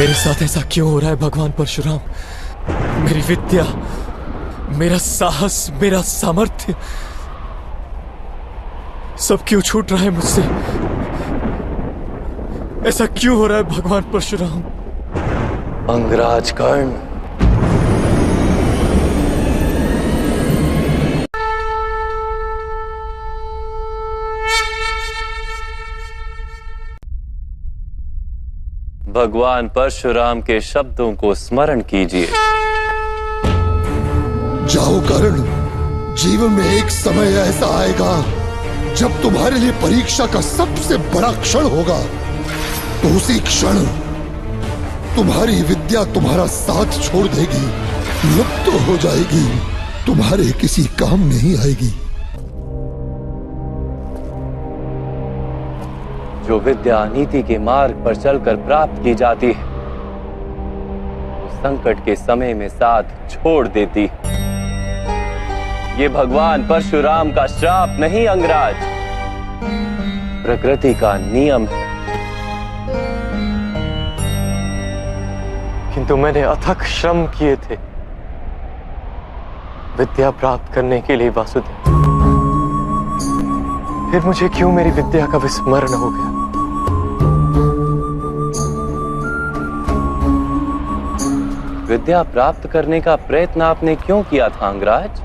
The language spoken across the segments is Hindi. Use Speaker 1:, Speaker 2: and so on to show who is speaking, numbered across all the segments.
Speaker 1: मेरे साथ ऐसा क्यों हो रहा है भगवान परशुराम? मेरी विद्या, मेरा साहस, मेरा सामर्थ्य सब क्यों छूट रहा है मुझसे? ऐसा क्यों हो रहा है भगवान परशुराम?
Speaker 2: अंगराज कर्ण, भगवान परशुराम के शब्दों को स्मरण कीजिए।
Speaker 3: जाओ कर्ण, जीवन में एक समय ऐसा आएगा जब तुम्हारे लिए परीक्षा का सबसे बड़ा क्षण होगा। तो उसी क्षण तुम्हारी विद्या तुम्हारा साथ छोड़ देगी, लुप्त हो जाएगी, तुम्हारे किसी काम नहीं आएगी।
Speaker 2: जो विद्या नीति के मार्ग पर चलकर प्राप्त की जाती है, वो संकट के समय में साथ छोड़ देती है। ये भगवान परशुराम का श्राप नहीं अंगराज, प्रकृति का नियम है।
Speaker 1: किंतु मैंने अथक श्रम किए थे विद्या प्राप्त करने के लिए वासुदेव। फिर मुझे क्यों मेरी विद्या का विस्मरण हो गया?
Speaker 2: विद्या प्राप्त करने का प्रयत्न आपने क्यों किया था अंगराज?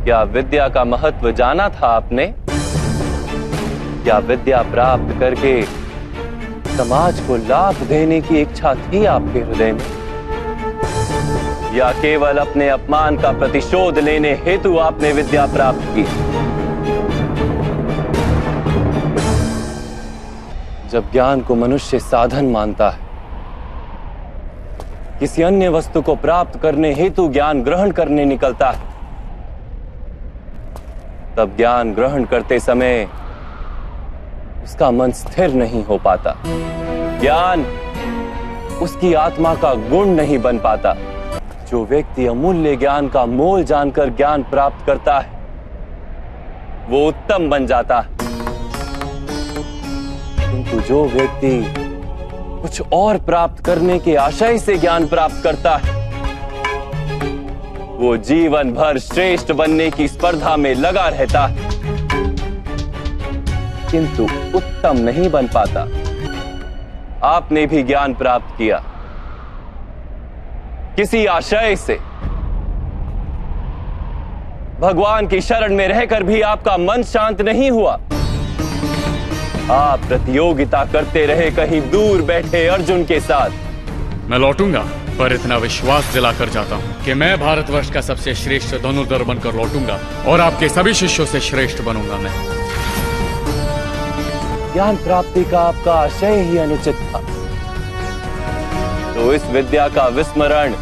Speaker 2: क्या विद्या का महत्व जाना था आपने? क्या विद्या प्राप्त करके समाज को लाभ देने की इच्छा थी आपके हृदय में? या केवल अपने अपमान का प्रतिशोध लेने हेतु आपने विद्या प्राप्त की? जब ज्ञान को मनुष्य साधन मानता है, किसी अन्य वस्तु को प्राप्त करने हेतु ज्ञान ग्रहण करने निकलता है, तब ज्ञान ग्रहण करते समय उसका मन स्थिर नहीं हो पाता। ज्ञान उसकी आत्मा का गुण नहीं बन पाता। जो व्यक्ति अमूल्य ज्ञान का मोल जानकर ज्ञान प्राप्त करता है, वो उत्तम बन जाता है। किंतु जो व्यक्ति कुछ और प्राप्त करने के आशय से ज्ञान प्राप्त करता है, वो जीवन भर श्रेष्ठ बनने की स्पर्धा में लगा रहता है, किंतु उत्तम नहीं बन पाता। आपने भी ज्ञान प्राप्त किया किसी आशय से, भगवान की शरण में रहकर भी आपका मन शांत नहीं हुआ। आप प्रतियोगिता करते रहे कहीं दूर बैठे अर्जुन के साथ।
Speaker 4: मैं लौटूंगा, पर इतना विश्वास दिलाकर जाता हूं कि मैं भारतवर्ष का सबसे श्रेष्ठ धनुर्धर बनकर लौटूंगा और आपके सभी शिष्यों से श्रेष्ठ बनूंगा मैं।
Speaker 2: ज्ञान प्राप्ति का आपका आशय ही अनुचित था, तो इस विद्या का विस्मरण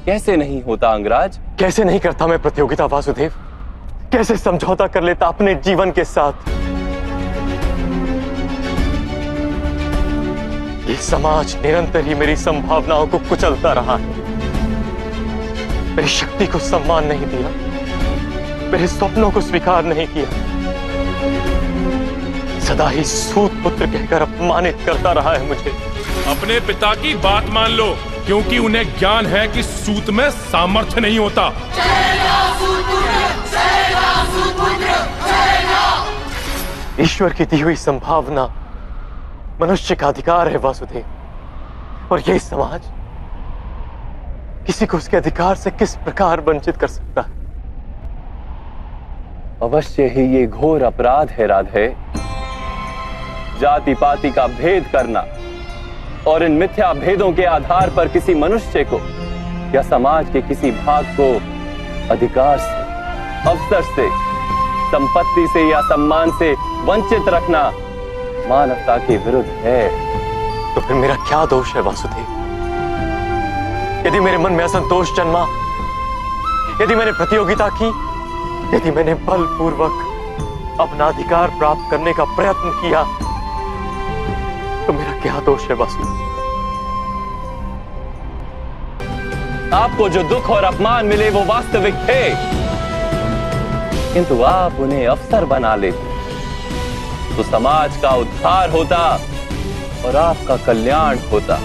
Speaker 2: कैसे नहीं होता अंगराज?
Speaker 1: कैसे नहीं करता मैं प्रतियोगिता वासुदेव? कैसे समझौता कर लेता अपने जीवन के साथ? ये समाज निरंतर ही मेरी संभावनाओं को कुचलता रहा है, मेरी शक्ति को सम्मान नहीं दिया, मेरे स्वप्नों को स्वीकार नहीं किया, सदा ही सूत पुत्र कहकर अपमानित करता रहा है मुझे।
Speaker 5: अपने पिता की बात मान लो, क्योंकि उन्हें ज्ञान है कि सूत में सामर्थ्य नहीं होता।
Speaker 1: ईश्वर की दी हुई संभावना मनुष्य का अधिकार है वासुदेव, और यही समाज किसी को उसके अधिकार से किस प्रकार वंचित कर सकता है?
Speaker 2: अवश्य ही ये घोर अपराध है राधे। जाति पाति का भेद करना और इन मिथ्या भेदों के आधार पर किसी मनुष्य को या समाज के किसी भाग को अधिकार से, अवसर से, संपत्ति से या सम्मान से वंचित रखना मानवता के विरुद्ध है।
Speaker 1: तो फिर मेरा क्या दोष है वासुदेव? यदि मेरे मन में असंतोष जन्मा, यदि मैंने प्रतियोगिता की, यदि मैंने बलपूर्वक अपना अधिकार प्राप्त करने का प्रयत्न किया, तो मेरा क्या दोष है वासुदेव?
Speaker 2: आपको जो दुख और अपमान मिले वो वास्तविक थे, किंतु आप उन्हें अवसर बना लेते तो समाज का उद्धार होता और आपका कल्याण होता।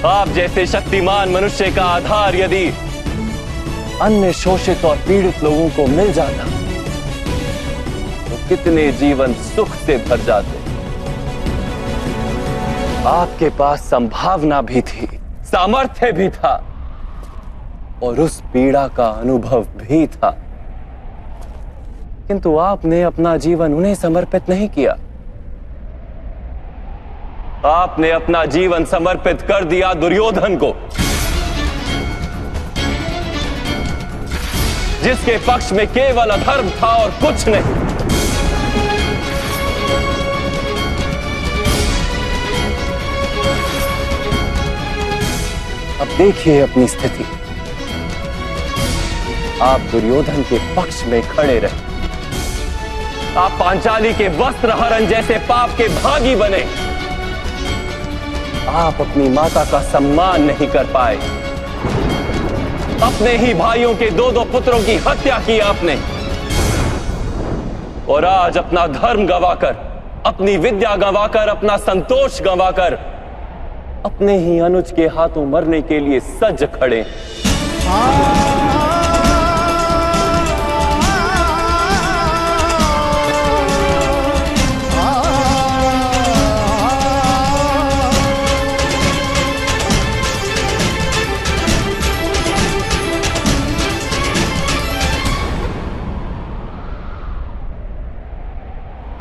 Speaker 2: आप जैसे शक्तिमान मनुष्य का आधार यदि अन्य शोषित और पीड़ित लोगों को मिल जाता तो कितने जीवन सुख से भर जाते। आपके पास संभावना भी थी, सामर्थ्य भी था और उस पीड़ा का अनुभव भी था, किंतु आपने अपना जीवन उन्हें समर्पित नहीं किया। आपने अपना जीवन समर्पित कर दिया दुर्योधन को, जिसके पक्ष में केवल अधर्म था और कुछ नहीं। अब देखिए अपनी स्थिति। आप दुर्योधन के पक्ष में खड़े रहे, आप पांचाली के वस्त्र हरण जैसे पाप के भागी बने। आप अपनी माता का सम्मान नहीं कर पाए, अपने ही भाइयों के 2-2 पुत्रों की हत्या की आपने, और आज अपना धर्म गंवाकर, अपनी विद्या गंवाकर, अपना संतोष गंवाकर अपने ही अनुज के हाथों मरने के लिए सज खड़े।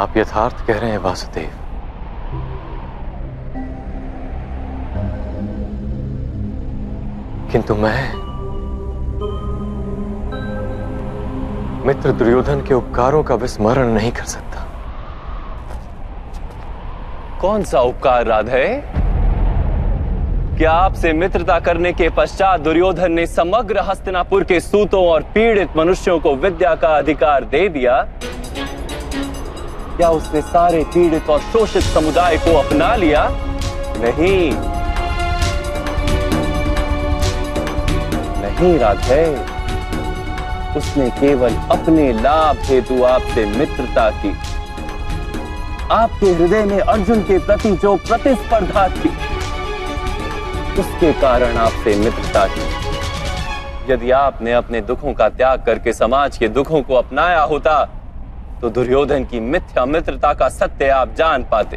Speaker 1: आप यथार्थ कह रहे हैं वासुदेव। किंतु मैं मित्र दुर्योधन के उपकारों का विस्मरण नहीं कर सकता।
Speaker 2: कौन सा उपकार राधे? क्या आपसे मित्रता करने के पश्चात दुर्योधन ने समग्र हस्तिनापुर के सूतों और पीड़ित मनुष्यों को विद्या का अधिकार दे दिया? क्या उसने सारे पीड़ित और शोषित समुदाय को अपना लिया? नहीं, नहीं राधे, उसने केवल अपने लाभ हेतु आपसे मित्रता की। आपके हृदय में अर्जुन के प्रति जो प्रतिस्पर्धा थी, उसके कारण आपसे मित्रता की। यदि आपने अपने दुखों का त्याग करके समाज के दुखों को अपनाया होता तो दुर्योधन की मिथ्या मित्रता का सत्य आप जान पाते।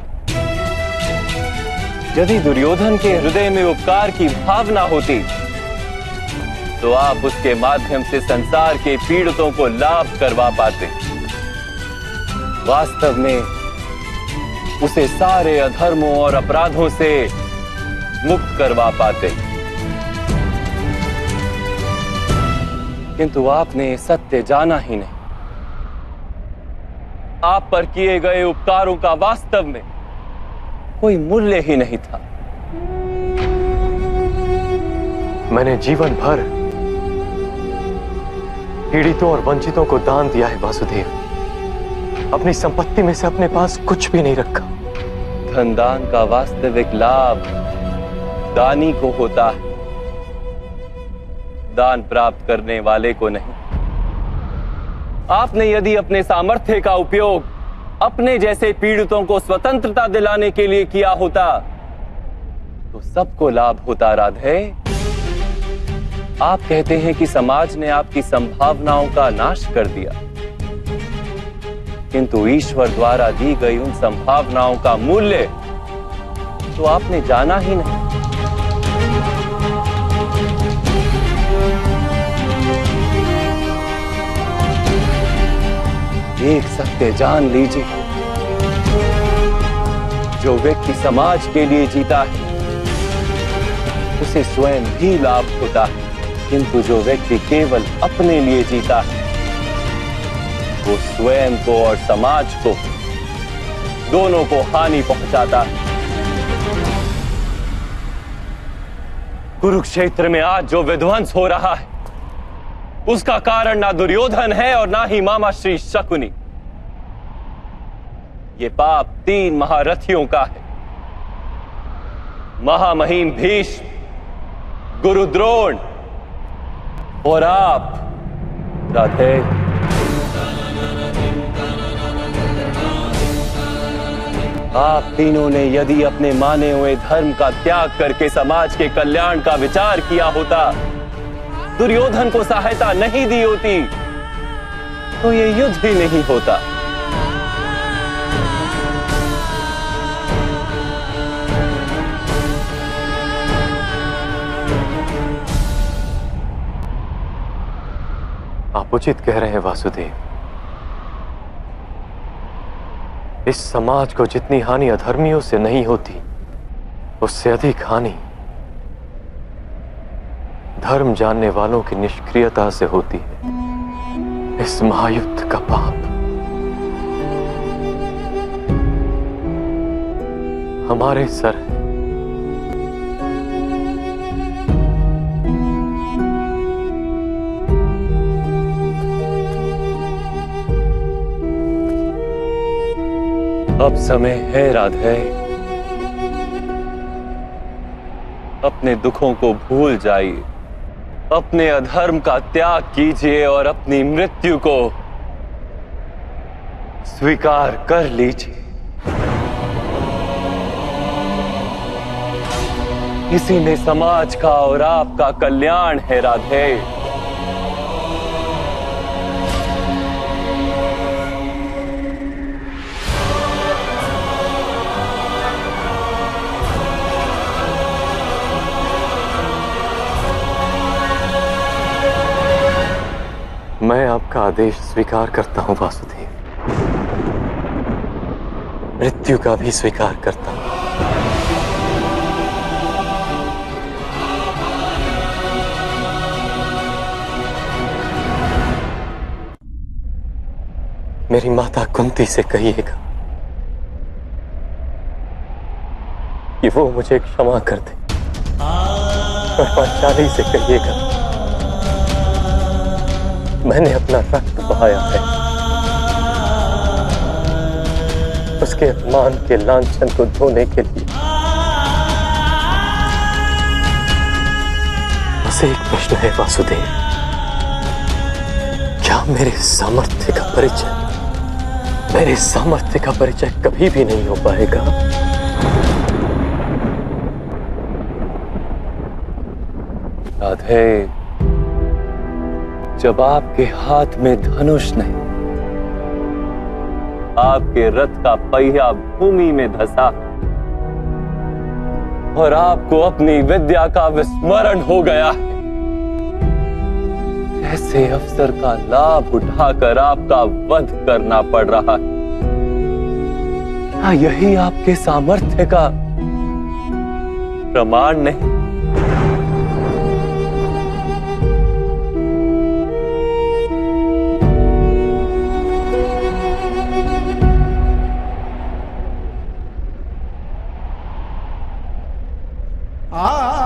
Speaker 2: यदि दुर्योधन के हृदय में उपकार की भावना होती तो आप उसके माध्यम से संसार के पीड़ितों को लाभ करवा पाते। वास्तव में उसे सारे अधर्मों और अपराधों से मुक्त करवा पाते। किंतु आपने सत्य जाना ही नहीं। आप पर किए गए उपकारों का वास्तव में कोई मूल्य ही नहीं था।
Speaker 1: मैंने जीवन भर पीड़ितों और वंचितों को दान दिया है वासुदेव। अपनी संपत्ति में से अपने पास कुछ भी नहीं रखा।
Speaker 2: धन दान का वास्तविक लाभ दानी को होता है, दान प्राप्त करने वाले को नहीं। आपने यदि अपने सामर्थ्य का उपयोग अपने जैसे पीड़ितों को स्वतंत्रता दिलाने के लिए किया होता तो सबको लाभ होता राधे। आप कहते हैं कि समाज ने आपकी संभावनाओं का नाश कर दिया, किंतु ईश्वर द्वारा दी गई उन संभावनाओं का मूल्य तो आपने जाना ही नहीं। एक सत्य जान लीजिए, जो व्यक्ति समाज के लिए जीता है उसे स्वयं भी लाभ होता है, किंतु जो व्यक्ति केवल अपने लिए जीता है वो स्वयं को और समाज को दोनों को हानि पहुंचाता है। कुरुक्षेत्र में आज जो विध्वंस हो रहा है उसका कारण ना दुर्योधन है और ना ही मामा श्री शकुनी। ये पाप 3 महारथियों का है, महामहिम भीष्म, गुरु द्रोण और आप राधे। आप तीनों ने यदि अपने माने हुए धर्म का त्याग करके समाज के कल्याण का विचार किया होता, दुर्योधन को सहायता नहीं दी होती, तो ये युद्ध ही नहीं होता।
Speaker 1: आप उचित कह रहे हैं वासुदेव। इस समाज को जितनी हानि अधर्मियों से नहीं होती, उससे अधिक हानि धर्म जानने वालों की निष्क्रियता से होती है। इस महायुद्ध का पाप हमारे सर है।
Speaker 2: अब समय है राधे, अपने दुखों को भूल जाइए, अपने अधर्म का त्याग कीजिए और अपनी मृत्यु को स्वीकार कर लीजिए। इसी में समाज का और आपका कल्याण है राधे।
Speaker 1: मैं आपका आदेश स्वीकार करता हूं वासुदेव, मृत्यु का भी स्वीकार करता हूं। मेरी माता कुंती से कहिएगा कि वो मुझे क्षमा कर दे, और पांचाली से कहिएगा मैंने अपना रक्त बहाया है, उसके अपमान के लांछन को धोने के लिए। बस एक प्रश्न है वासुदेव, क्या मेरे सामर्थ्य का परिचय कभी भी नहीं हो पाएगा?
Speaker 2: राधे, जब आपके हाथ में धनुष नहीं, आपके रथ का पहिया भूमि में धंसा और आपको अपनी विद्या का विस्मरण हो गया है, ऐसे अवसर का लाभ उठाकर आपका वध करना पड़ रहा है। क्या यही आपके सामर्थ्य का प्रमाण नहीं?
Speaker 3: आ